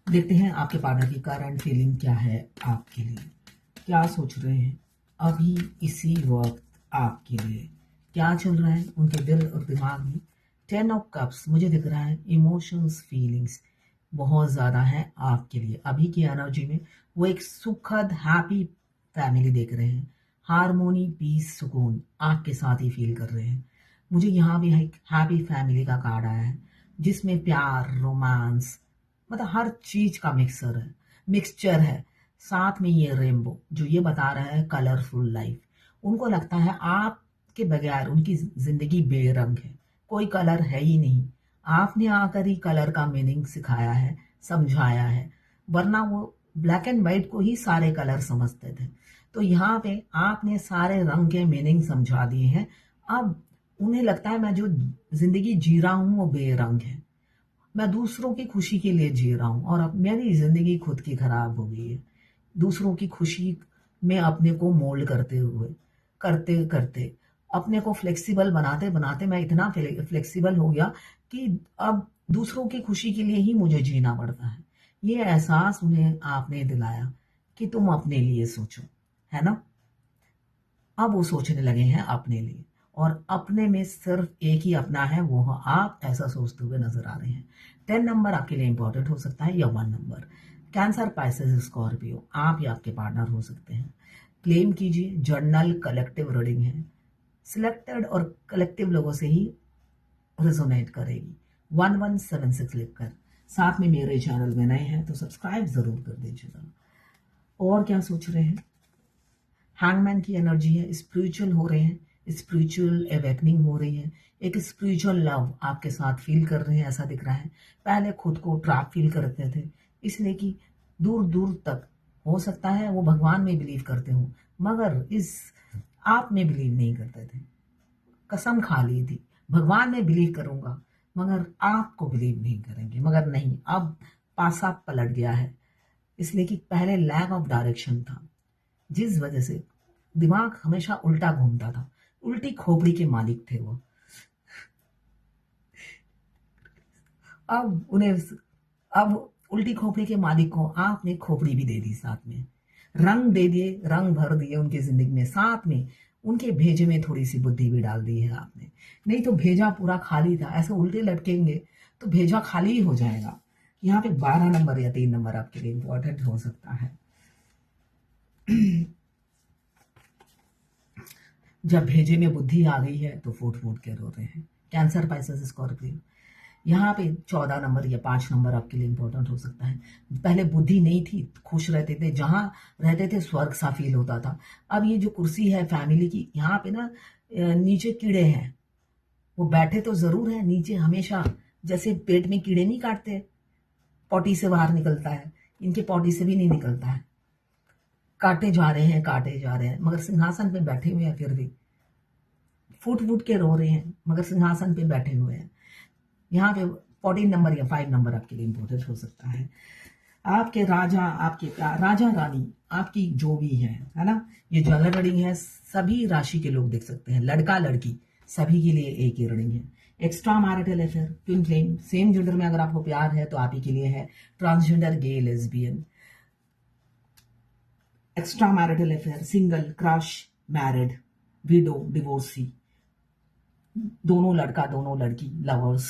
देखते हैं आपके पार्टनर की करंट फीलिंग क्या है आपके लिए, क्या सोच रहे हैं अभी इसी वक्त आपके लिए, क्या चल रहा है उनके दिल और दिमाग में। 10 ऑफ कप्स मुझे दिख रहा है, इमोशंस फीलिंग्स बहुत ज़्यादा है आपके लिए अभी की एनर्जी में। वो एक सुखद हैप्पी फैमिली देख रहे हैं, हारमोनी पीस सुकून आपके साथ ही फील कर रहे हैं। मुझे यहाँ भी एक हैप्पी फैमिली का कार्ड आया है जिसमें प्यार रोमांस मतलब हर चीज का मिक्सचर है। साथ में ये रेनबो जो ये बता रहा है कलरफुल लाइफ। उनको लगता है आपके बगैर उनकी जिंदगी बेरंग है, कोई कलर है ही नहीं। आपने आकर ही कलर का मीनिंग सिखाया है, समझाया है, वरना वो ब्लैक एंड व्हाइट को ही सारे कलर समझते थे। तो यहाँ पे आपने सारे रंग के मीनिंग समझा दिए हैं। अब उन्हें लगता है मैं जो जिंदगी जी रहा हूँ वो बेरंग है, मैं दूसरों की खुशी के लिए जी रहा हूँ और अब मेरी जिंदगी खुद की खराब हो गई है। दूसरों की खुशी में अपने को मोल्ड करते करते अपने को फ्लेक्सिबल बनाते बनाते मैं इतना फ्लेक्सिबल हो गया कि अब दूसरों की खुशी के लिए ही मुझे जीना पड़ता है। ये एहसास उन्हें आपने दिलाया कि तुम अपने लिए सोचो, है ना। अब वो सोचने लगे हैं अपने लिए, और अपने में सिर्फ एक ही अपना है, वो आप ऐसा सोचते हुए नजर आ रहे हैं। 10 नंबर आपके लिए इंपॉर्टेंट हो सकता है या 1 नंबर। कैंसर पाइसेस स्कॉर्पियो आप या आपके पार्टनर हो सकते हैं। क्लेम कीजिए, जर्नल कलेक्टिव रीडिंग है, सिलेक्टेड और कलेक्टिव लोगों से ही रेजोनेट करेगी। 1176 लिखकर साथ में मेरे चैनल में नए हैं तो सब्सक्राइब जरूर कर दीजिएगा। और क्या सोच रहे हैं, हैंगमैन की एनर्जी है, स्पिरिचुअल हो रहे हैं, स्पिरिचुअल अवेकनिंग हो रही है, एक स्पिरिचुअल लव आपके साथ फील कर रहे हैं ऐसा दिख रहा है। पहले खुद को ट्रैप फील करते थे, इसलिए कि दूर दूर तक हो सकता है वो भगवान में बिलीव करते हो, मगर इस आप में बिलीव नहीं करते थे। कसम खा ली थी भगवान में बिलीव करूंगा मगर आपको बिलीव नहीं करेंगे, मगर नहीं, अब पासा पलट गया है। इसलिए कि पहले लैक ऑफ डायरेक्शन था जिस वजह से दिमाग हमेशा उल्टा घूमता था, उल्टी खोपड़ी के मालिक थे वो। अब उल्टी खोपड़ी के मालिक को आपने खोपड़ी भी दे दी, साथ में रंग दे दिए, रंग भर दिए उनकी जिंदगी में, साथ में उनके भेजे में थोड़ी सी बुद्धि भी डाल दी है आपने। नहीं तो भेजा पूरा खाली था, ऐसे उल्टे लटकेंगे तो भेजा खाली ही हो जाएगा। यहाँ पे 12 नंबर या 3 नंबर आपके लिए इंपॉर्टेंट हो सकता है। जब भेजे में बुद्धि आ गई है तो फूट फूट के रो रहे हैं। कैंसर पाइसेस स्कॉर्पियो यहाँ पे 14 नंबर या 5 नंबर आपके लिए इंपॉर्टेंट हो सकता है। पहले बुद्धि नहीं थी, खुश रहते थे, जहां रहते थे स्वर्ग सा फील होता था। अब ये जो कुर्सी है फैमिली की, यहाँ पे ना नीचे कीड़े हैं, वो बैठे तो जरूर है नीचे हमेशा, जैसे पेट में कीड़े नहीं काटते, पॉटी से बाहर निकलता है, इनके पॉटी से भी नहीं निकलता है। काटे जा रहे हैं काटे जा रहे हैं, मगर सिंहासन पे बैठे हुए हैं, फिर भी फूट फूट के रो रहे हैं मगर सिंहासन पे बैठे हुए हैं। यहाँ पे 14 नंबर या 5 नंबर आपके लिए इंपॉर्टेंट हो सकता है। आपके राजा, आपके राजा रानी आपकी जो भी है ना। ये जनरल रीडिंग है, सभी राशि के लोग देख सकते हैं, लड़का लड़की सभी के लिए एक ही रीडिंग है। Extra marital affair, twin flame, same gender में अगर आपको प्यार है तो आप ही के लिए है। Transgender, gay, lesbian, extra marital affair, single, crush, married, widow, divorcee, दोनों लड़का दोनों लड़की, लवर्स,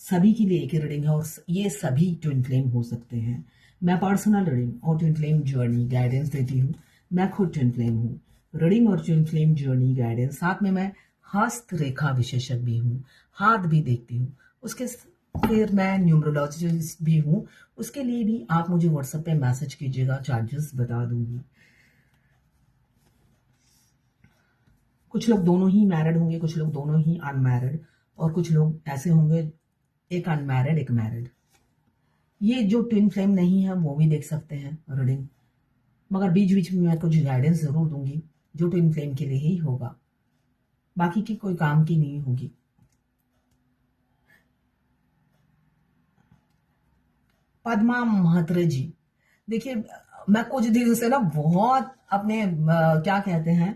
सभी के लिए एक ही रीडिंग है और ये सभी ट्विन फ्लेम हो सकते हैं। मैं पर्सनल रीडिंग और ट्विन फ्लेम जर्नी गाइडेंस देती हूँ, मैं खुद ट्विन फ्लेम हूँ। रीडिंग और ट्विन फ्लेम जर्नी गाइडेंस, साथ में मैं हस्त रेखा विशेषज्ञ भी हूँ, हाथ भी देखती हूँ, उसके फिर मैं न्यूमरोलॉजिस्ट भी हूँ। उसके लिए भी आप मुझे व्हाट्सएप पे मैसेज कीजिएगा, चार्जेस बता दूंगी। कुछ लोग दोनों ही मैरिड होंगे, कुछ लोग दोनों ही अनमैरिड, और कुछ लोग ऐसे होंगे एक अनमैरिड एक मैरिड। ये जो ट्विन फ्लेम नहीं है वो भी देख सकते हैं रीडिंग, मगर बीच बीच में मैं कुछ गाइडेंस जरूर दूंगी जो ट्विन फ्लेम के लिए ही होगा, बाकी की कोई काम की नहीं होगी। पद्मा महात्रे जी, देखिए मैं कुछ दिन से ना बहुत अपने क्या कहते हैं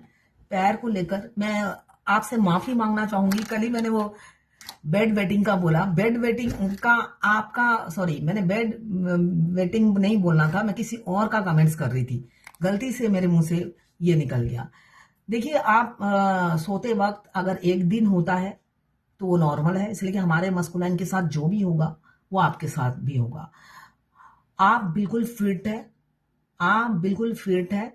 पैर को लेकर मैं आपसे माफी मांगना चाहूंगी। कल ही मैंने वो बेड वेटिंग का बोला, बेड वेटिंग का आपका, सॉरी मैंने बेड वेटिंग नहीं बोलना था, मैं किसी और का कमेंट्स कर रही थी, गलती से मेरे मुंह से ये निकल गया। देखिए आप सोते वक्त अगर एक दिन होता है तो वो नॉर्मल है, इसलिए कि हमारे मस्कुलाइन के साथ जो भी होगा वो आपके साथ भी होगा। आप बिल्कुल फिट है, आप बिल्कुल फिट है,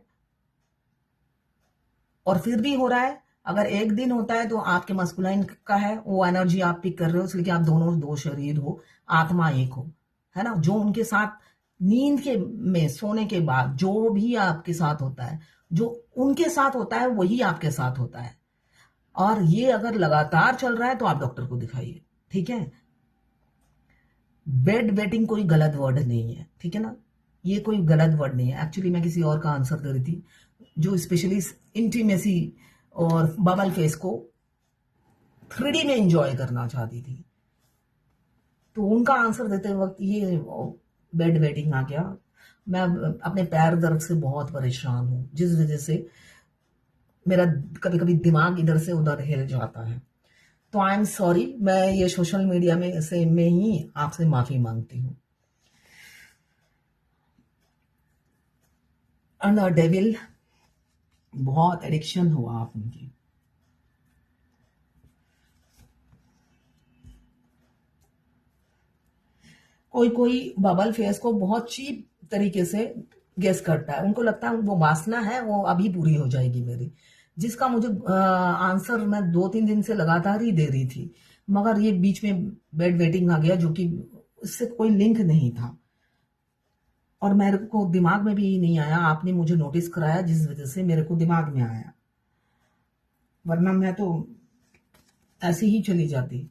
और फिर भी हो रहा है। अगर एक दिन होता है तो आपके मस्कुलाइन का है, वो एनर्जी आप पिक कर रहे हो, इसलिए कि आप दोनों दो शरीर हो, आत्मा एक हो, है ना। जो उनके साथ नींद के में सोने के बाद जो भी आपके साथ होता है, जो उनके साथ होता है वही आपके साथ होता है। और ये अगर लगातार चल रहा है तो आप डॉक्टर को दिखाइए, ठीक है। बेड वेटिंग कोई गलत वर्ड नहीं है, ठीक है ना, ये कोई गलत वर्ड नहीं है। एक्चुअली मैं किसी और का आंसर दे रही थी जो स्पेशली इंटीमेसी और बबल फेस को 3D में एंजॉय करना चाहती थी, तो उनका आंसर देते वक्त ये बेड वेटिंग आ गया। मैं अपने पैर दर्द से बहुत परेशान हूँ, जिस वजह से मेरा कभी कभी दिमाग इधर से उधर हिल जाता है। तो आई एम सॉरी, मैं ये सोशल मीडिया में ही आपसे माफी मांगती हूँ। एंड डेविल, बहुत एडिक्शन हुआ आप उनकी। कोई कोई बबल फेस को बहुत चीप तरीके से गेस करता है, उनको लगता है वो वासना है, वो अभी पूरी हो जाएगी मेरी, जिसका मुझे आंसर मैं 2-3 दिन से लगातार ही दे रही थी, मगर ये बीच में बेड वेटिंग आ गया जो कि इससे कोई लिंक नहीं था, और मेरे को दिमाग में भी नहीं आया, आपने मुझे नोटिस कराया जिस वजह से मेरे को दिमाग में आया, वरना मैं तो ऐसे ही चली जाती।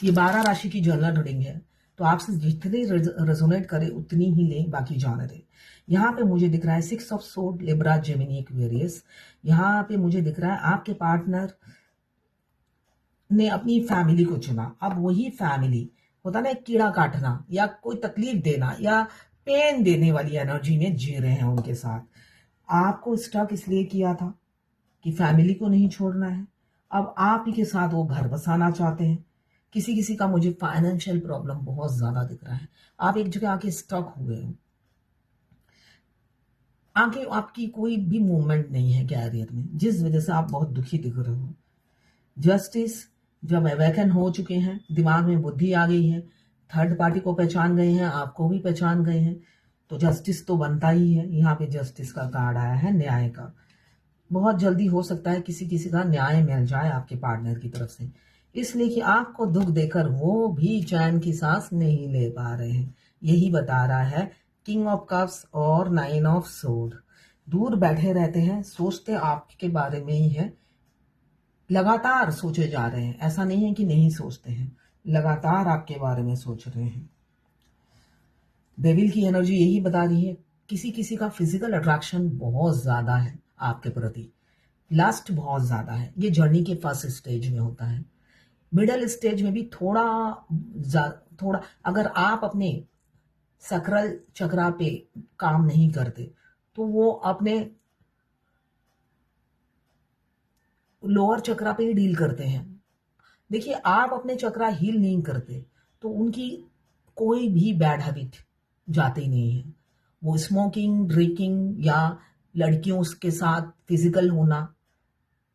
ये 12 राशि की जनरल रीडिंग है, तो आपसे जितनी रेजोनेट करे उतनी ही लें, बाकी जाने दें। यहाँ पे मुझे दिख रहा है 6 of sword, Libra, Gemini, Aquarius. यहाँ पे मुझे दिख रहा है आपके पार्टनर ने अपनी फैमिली को चुना। अब वही फैमिली होता ना, एक कीड़ा काटना या कोई तकलीफ देना या पेन देने वाली एनर्जी में जी रहे हैं उनके साथ। आपको स्टक इसलिए किया था कि फैमिली को नहीं छोड़ना है, अब आप ही के साथ वो घर बसाना चाहते हैं। किसी किसी का मुझे फाइनेंशियल प्रॉब्लम बहुत ज्यादा दिख रहा है, आप एक जगह आके स्टक हो गए हो, आगे आपकी कोई भी मूवमेंट नहीं है कैरियर में, जिस वजह से आप बहुत दुखी दिख रहे हो। जस्टिस जब अवेकन हो चुके हैं, दिमाग में बुद्धि आ गई है, थर्ड पार्टी को पहचान गए हैं, आपको भी पहचान गए हैं, तो जस्टिस तो बनता ही है। यहाँ पे जस्टिस का कार्ड आया है, न्याय का। बहुत जल्दी हो सकता है किसी किसी का न्याय मिल जाए आपके पार्टनर की तरफ से, इसलिए कि आपको दुख देकर वो भी चैन की सांस नहीं ले पा रहे हैं। यही बता रहा है किंग ऑफ कप्स और 9 ऑफ सोर्ड। दूर बैठे रहते हैं, सोचते आपके बारे में ही है, लगातार सोचे जा रहे हैं, ऐसा नहीं है कि नहीं सोचते हैं, लगातार आपके बारे में सोच रहे हैं। डेविल की एनर्जी यही बता रही है किसी किसी का फिजिकल अट्रैक्शन बहुत ज्यादा है आपके प्रति, लस्ट बहुत ज्यादा है। ये जर्नी के फर्स्ट स्टेज में होता है, मिडल स्टेज में भी थोड़ा अगर आप अपने सकरल चक्रा पे काम नहीं करते तो वो अपने लोअर चक्रा पे ही डील करते हैं। देखिए आप अपने चक्रा हील नहीं करते तो उनकी कोई भी बैड हैबिट जाती नहीं है। वो स्मोकिंग, ड्रिंकिंग या लड़कियों के साथ फिजिकल होना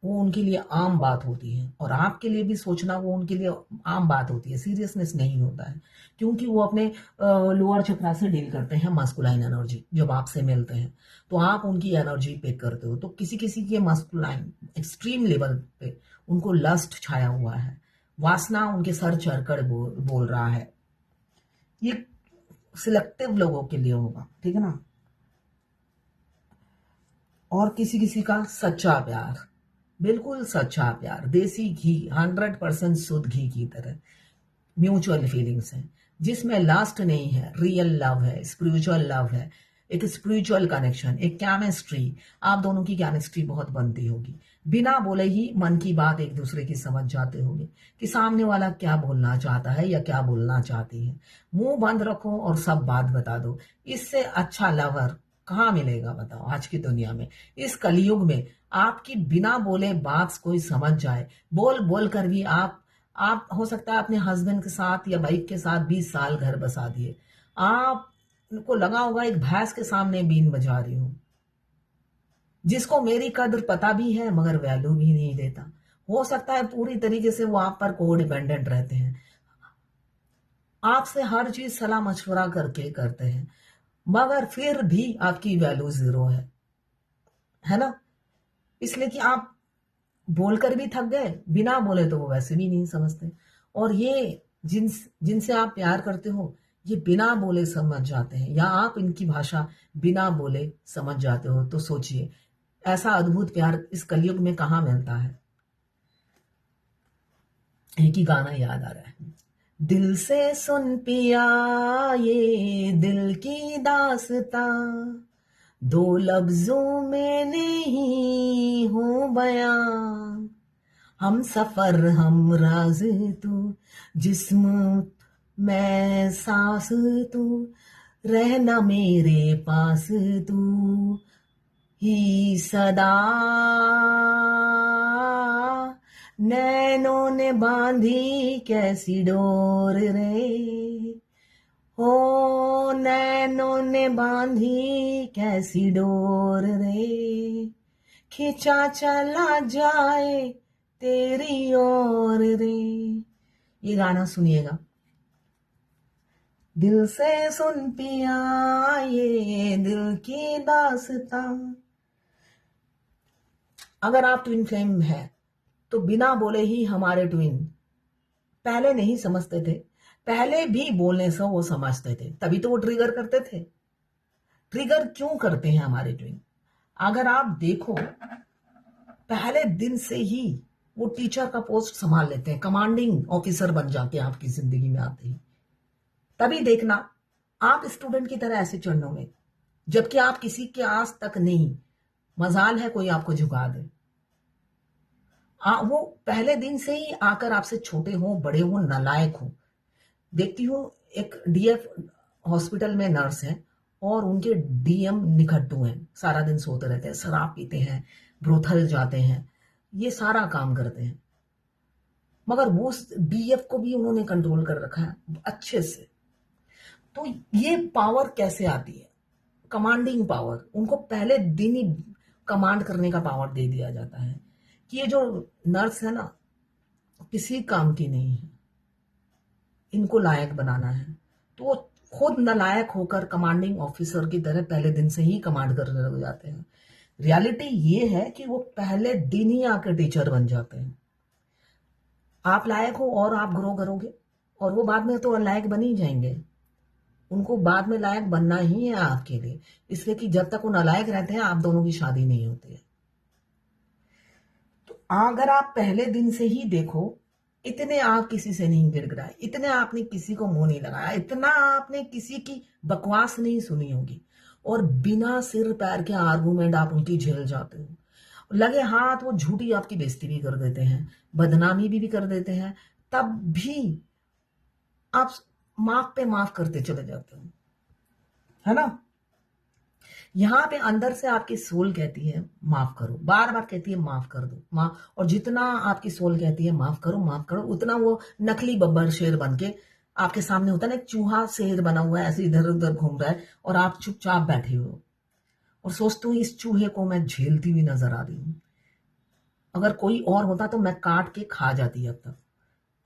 वो उनके लिए आम बात होती है, और आपके लिए भी सोचना वो उनके लिए आम बात होती है, सीरियसनेस नहीं होता है, क्योंकि वो अपने लोअर चक्रा से डील करते हैं मास्कुलाइन एनर्जी। जब आपसे मिलते हैं तो आप उनकी एनर्जी पिक करते हो, तो किसी किसी के मास्कुलाइन एक्सट्रीम लेवल पे उनको लस्ट छाया हुआ है, वासना उनके सर चढ़कर बोल रहा है। ये सिलेक्टिव लोगों के लिए होगा, ठीक है ना। और किसी किसी का सच्चा प्यार, बिल्कुल सच्चा प्यार, देसी घी, 100% शुद्ध घी की तरह म्यूचुअल फीलिंग्स है, जिसमें लास्ट नहीं है, रियल लव है, स्पिरिचुअल लव है, एक स्पिरिचुअल कनेक्शन, एक केमिस्ट्री, आप दोनों की केमिस्ट्री बहुत बनती होगी। बिना बोले ही मन की बात एक दूसरे की समझ जाते होंगे कि सामने वाला क्या बोलना चाहता है या क्या बोलना चाहती है। मुंह बंद रखो और सब बात बता दो। इससे अच्छा लवर कहाँ मिलेगा बताओ आज की दुनिया में। इस कलयुग में आपकी बिना बोले बात कोई समझ जाए, बोल बोल कर भी आप हो सकता है अपने हस्बैंड के साथ या वाइफ के साथ 20 साल घर बसा दिए, आपको लगा होगा एक भैंस के सामने बीन बजा रही हूं, जिसको मेरी कद्र पता भी है मगर वैल्यू भी नहीं देता। हो सकता है पूरी तरीके से वो आप पर को डिपेंडेंट रहते हैं, आपसे हर चीज सलाह मशवरा करके करते हैं, मगर फिर भी आपकी वैल्यू जीरो है ना। इसलिए कि आप बोलकर भी थक गए, बिना बोले तो वो वैसे भी नहीं समझते। और ये जिनसे आप प्यार करते हो ये बिना बोले समझ जाते हैं, या आप इनकी भाषा बिना बोले समझ जाते हो, तो सोचिए ऐसा अद्भुत प्यार इस कलयुग में कहाँ मिलता है। एक ही गाना याद आ रहा है, दिल से सुन पिया ये दिल की दास्तां, दो लफ्जों में नहीं हो बयां, हम सफर हम राज तू, जिस्म मैं सांस तू, रहना मेरे पास तू ही सदा, नैनों ने बांधी कैसी डोर रे, हो नैनों ने बांधी कैसी डोर रे, खिंचा चला जाए तेरी ओर रे। ये गाना सुनिएगा, दिल से सुन पिया ये दिल की दास्तां। अगर आप ट्विन फ्लेम है तो बिना बोले ही हमारे ट्विन पहले नहीं समझते थे, पहले भी बोलने से वो समझते थे, तभी तो वो ट्रिगर करते थे। ट्रिगर क्यों करते हैं हमारे ट्विन? अगर आप देखो पहले दिन से ही वो टीचर का पोस्ट संभाल लेते हैं, कमांडिंग ऑफिसर बन जाते हैं आपकी जिंदगी में आते ही। तभी देखना आप स्टूडेंट की तरह ऐसे चरणों में, जबकि आप किसी के आस तक नहीं, मजाल है कोई आपको झुका दे। वो पहले दिन से ही आकर आपसे छोटे हो बड़े हो नालायक हो। देखती हूँ एक डीएफ हॉस्पिटल में नर्स है और उनके डीएम निखट्टू हैं, सारा दिन सोते रहते हैं, शराब पीते हैं, ब्रोथल जाते हैं, ये सारा काम करते हैं, मगर वो डीएफ को भी उन्होंने कंट्रोल कर रखा है अच्छे से। तो ये पावर कैसे आती है? कमांडिंग पावर, उनको पहले दिन ही कमांड करने का पावर दे दिया जाता है कि ये जो नर्स है ना किसी काम की नहीं है, इनको लायक बनाना है। तो वो खुद नालायक होकर कमांडिंग ऑफिसर की तरह पहले दिन से ही कमांड करने लग जाते हैं। रियलिटी ये है कि वो पहले दिन ही आकर टीचर बन जाते हैं। आप लायक हो और आप ग्रो करोगे, और वो बाद में तो लायक बन ही जाएंगे। उनको बाद में लायक बनना ही है आपके लिए, इसलिए कि जब तक वो नालायक रहते हैं आप दोनों की शादी नहीं होती है। तो अगर आप पहले दिन से ही देखो, इतने आप किसी से नहीं गिड़गिड़ाए, इतने आपने किसी को मुंह नहीं लगाया, इतना आपने किसी की बकवास नहीं सुनी होगी, और बिना सिर पैर के आर्गूमेंट आप उनकी झेल जाते हो। लगे हाथ वो झूठी आपकी बेइज्जती भी कर देते हैं, बदनामी भी कर देते हैं, तब भी आप माफ पे माफ करते चले जाते हो, है ना। यहाँ पे अंदर से आपकी सोल कहती है माफ करो, बार बार कहती है माफ कर दो माफ, और जितना आपकी सोल कहती है माफ करो, उतना वो नकली बब्बर शेर बन के आपके सामने होता है ना, एक चूहा शेर बना हुआ है ऐसे इधर उधर घूम रहा है और आप चुपचाप बैठे हो और सोचते हो इस चूहे को मैं झेलती हुई नजर आ रही हूं, अगर कोई और होता तो मैं काट के खा जाती अब तक,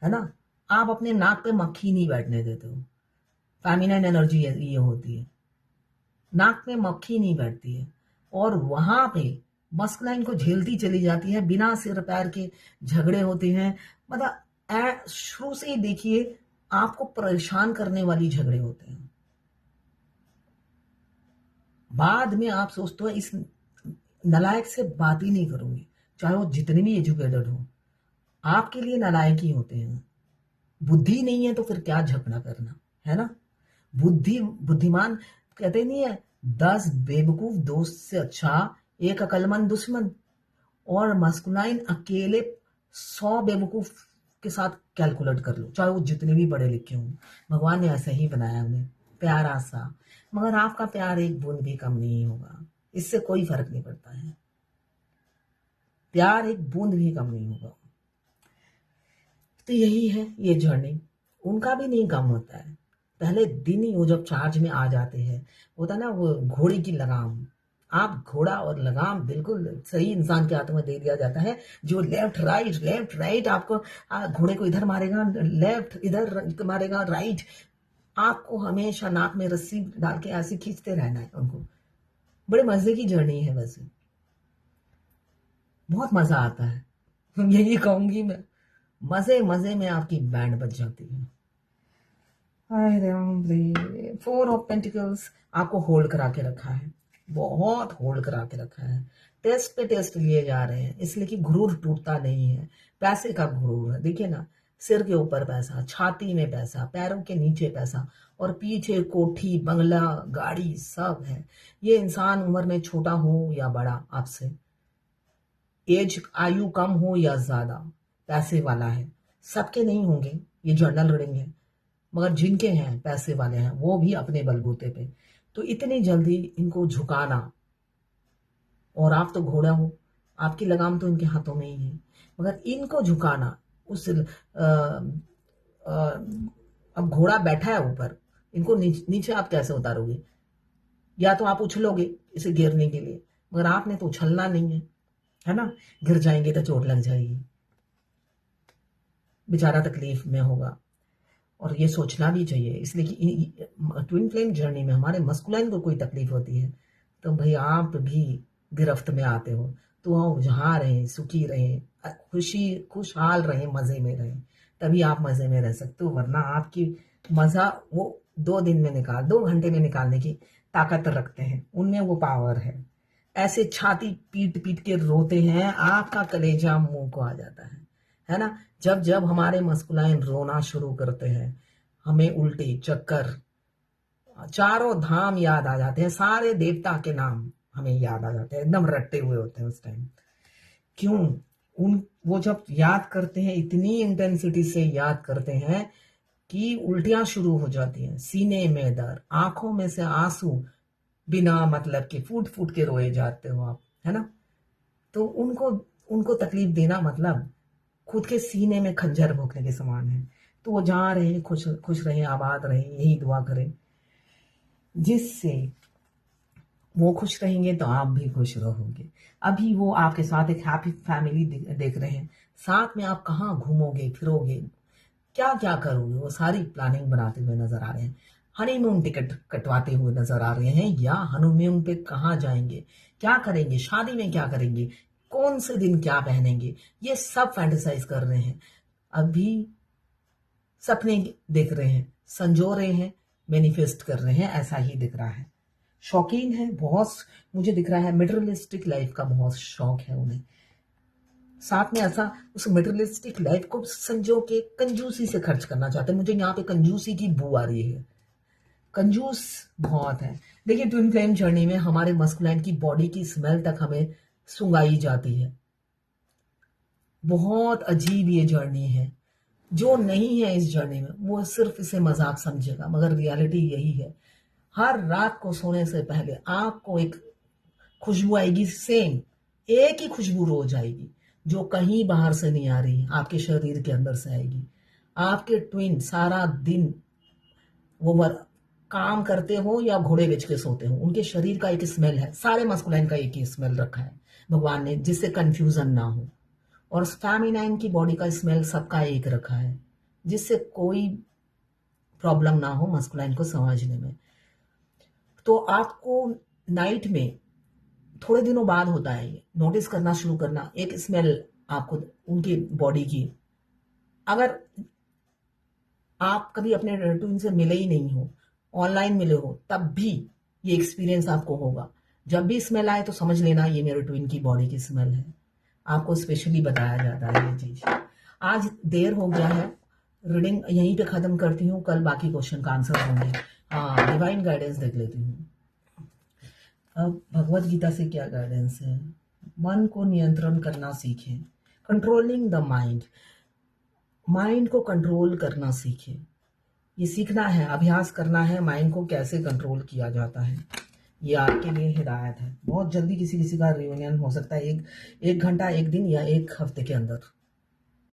है ना। आप अपने नाक पे मक्खी नहीं बैठने देते हो, फेमिनाइन एनर्जी ये होती है, नाक में मक्खी नहीं बैठती है, और वहां पे मस्कुलाइन को झेलती चली जाती है, बिना सिर पैर के झगड़े होते हैं। मतलब शुरू से ही देखिए आपको परेशान करने वाली झगड़े होते हैं, बाद में आप सोचते हो इस नालायक से बात ही नहीं करूंगी, चाहे वो जितने भी एजुकेटेड हो, आपके लिए नालायक ही होते हैं। बुद्धि नहीं है तो फिर क्या झगड़ा करना, है ना। बुद्धिमान कहते नहीं है 10 बेवकूफ दोस्त से अच्छा एक अक्लमंद दुश्मन। और मस्कुलाइन अकेले 100 बेवकूफ के साथ कैलकुलेट कर लो, चाहे वो जितने भी पढ़े लिखे हों। भगवान ने ऐसा ही बनाया उन्हें, प्यारा सा। मगर आपका प्यार एक बूंद भी कम नहीं होगा, इससे कोई फर्क नहीं पड़ता है। प्यार एक बूंद भी कम नहीं होगा। तो यही है ये जर्नी, उनका भी नहीं कम होता है। पहले दिन ही वो जब चार्ज में आ जाते हैं, होता ना वो घोड़े की लगाम। आप घोड़ा और लगाम बिल्कुल सही इंसान के हाथों में दे दिया जाता है, जो लेफ्ट राइट आपको घोड़े को इधर मारेगा, लेफ्ट इधर मारेगा, राइट। आपको हमेशा नाक में रस्सी डाल के ऐसे खींचते रहना है उनको। बड़े मजे की जर्नी है वैसे, बहुत मजा आता है। यही कहूंगी मैं, मजे मजे में आपकी बैंड बज जाती है। हाय राम रे, 4 ऑफ पेंटिकल्स आपको होल्ड करा के रखा है, बहुत होल्ड करा के रखा है। टेस्ट पे टेस्ट लिए जा रहे हैं, इसलिए कि गुरूर टूटता नहीं है। पैसे का गुरूर है, देखिए ना, सिर के ऊपर पैसा, छाती में पैसा, पैरों के नीचे पैसा, और पीछे कोठी, बंगला, गाड़ी सब है। ये इंसान उम्र में छोटा हो या बड़ा आपसे, एज आयु कम हो या ज्यादा, पैसे वाला है। सबके नहीं होंगे, ये जर्नल रीडिंग है, मगर जिनके हैं पैसे वाले हैं वो भी अपने बलबूते पे। तो इतनी जल्दी इनको झुकाना, और आप तो घोड़ा हो, आपकी लगाम तो इनके हाथों में ही है, मगर इनको झुकाना उस अब घोड़ा बैठा है ऊपर, इनको नीचे आप कैसे उतारोगे? या तो आप उछलोगे इसे गिरने के लिए, मगर आपने तो उछलना नहीं है ना। गिर जाएंगे तो चोट लग जाएगी, बेचारा तकलीफ में होगा। और ये सोचना भी चाहिए, इसलिए कि ट्विन फ्लेम जर्नी में हमारे मस्कुलाइन को कोई तकलीफ होती है तो भाई आप भी गिरफ्त में आते हो, तो आप जहाँ रहें, सुखी रहें, खुशहाल रहें, मजे में रहें, तभी आप मजे में रह सकते हो। वरना आपकी मजा वो 2 घंटे में निकालने की ताकत रखते हैं, उनमें वो पावर है। ऐसे छाती पीट पीट के रोते हैं, आपका कलेजा मुंह को आ जाता है ना। जब जब हमारे मस्कुलाइन रोना शुरू करते हैं, हमें उल्टी चक्कर, चारों धाम याद आ जाते हैं, सारे देवता के नाम हमें याद आ जाते हैं, एकदम रट्टे हुए होते हैं उस टाइम। क्यों? वो जब याद करते हैं, इतनी इंटेंसिटी से याद करते हैं कि उल्टियां शुरू हो जाती हैं, सीने में दर्द, आंखों में से आंसू बिना मतलब के फूट फूट के रोए जाते हो आप, है ना। तो उनको तकलीफ देना मतलब खुद के सीने में खंजर भोंकने के समान है। तो वो जहाँ रहे खुश खुश रहे, आबाद रहे, यही दुआ करें, जिससे वो खुश रहेंगे तो आप भी खुश रहोगे। अभी वो आपके साथ एक हैप्पी फैमिली देख रहे हैं, साथ में आप कहाँ घूमोगे फिरोगे, क्या क्या करोगे, वो सारी प्लानिंग बनाते हुए नजर आ रहे हैं। हनीमून टिकट कटवाते हुए नजर आ रहे हैं, या हनीमून पे कहाँ जाएंगे, क्या करेंगे, शादी में क्या करेंगे, कौन से दिन क्या पहनेंगे, ये सब फैंटेसाइज कर रहे हैं। अभी सपने देख रहे हैं, संजो रहे हैं, मैनिफेस्ट कर रहे हैं, ऐसा ही दिख रहा है। शौकीन है बहुत, मुझे दिख रहा है मटेरियलिस्टिक लाइफ का बहुत शौक है उन्हें। साथ में ऐसा उस मटेरियलिस्टिक लाइफ को संजो के कंजूसी से खर्च करना चाहते हैं। मुझे यहाँ पे कंजूसी की बू आ रही है, कंजूस बहुत है। देखिए ट्विन फ्लेम जर्नी में हमारे मस्कुलाइन की बॉडी की स्मेल तक हमें सुंगाई जाती है। बहुत अजीब ये जर्नी है। जो नहीं है इस जर्नी में वो सिर्फ इसे मजाक समझेगा, मगर रियलिटी यही है। हर रात को सोने से पहले आपको एक खुशबू आएगी, सेम एक ही खुशबू रोज आएगी, जो कहीं बाहर से नहीं आ रही, आपके शरीर के अंदर से आएगी। आपके ट्विन सारा दिन वो काम करते हो या घोड़े बेच के सोते हो, उनके शरीर का एक स्मेल है, सारे मस्कुलाइन का एक ही स्मेल रखा है भगवान ने, जिससे कंफ्यूजन ना हो। और फेमिनाइन की बॉडी का स्मेल सबका एक रखा है, जिससे कोई प्रॉब्लम ना हो मस्कुलाइन को समझने में। तो आपको नाइट में थोड़े दिनों बाद होता है ये, नोटिस करना शुरू करना, एक स्मेल आपको उनकी बॉडी की। अगर आप कभी अपने ट्विन से मिले ही नहीं हो, ऑनलाइन मिले हो, तब भी ये एक्सपीरियंस आपको होगा। जब भी स्मेल आए तो समझ लेना ये मेरे ट्विन की बॉडी की स्मेल है। आपको स्पेशली बताया जाता है ये चीज। आज देर हो गया है, रीडिंग यहीं पे खत्म करती हूँ, कल बाकी क्वेश्चन का आंसर होंगे। हाँ, डिवाइन गाइडेंस देख लेती हूँ। अब भगवत गीता से क्या गाइडेंस है? मन को नियंत्रण करना सीखें, कंट्रोलिंग द माइंड, माइंड को कंट्रोल करना सीखें। ये सीखना है, अभ्यास करना है, माइंड को कैसे कंट्रोल किया जाता है। ये आपके लिए हिदायत है। बहुत जल्दी किसी किसी का रियूनियन हो सकता है, एक घंटा, एक दिन या एक हफ्ते के अंदर।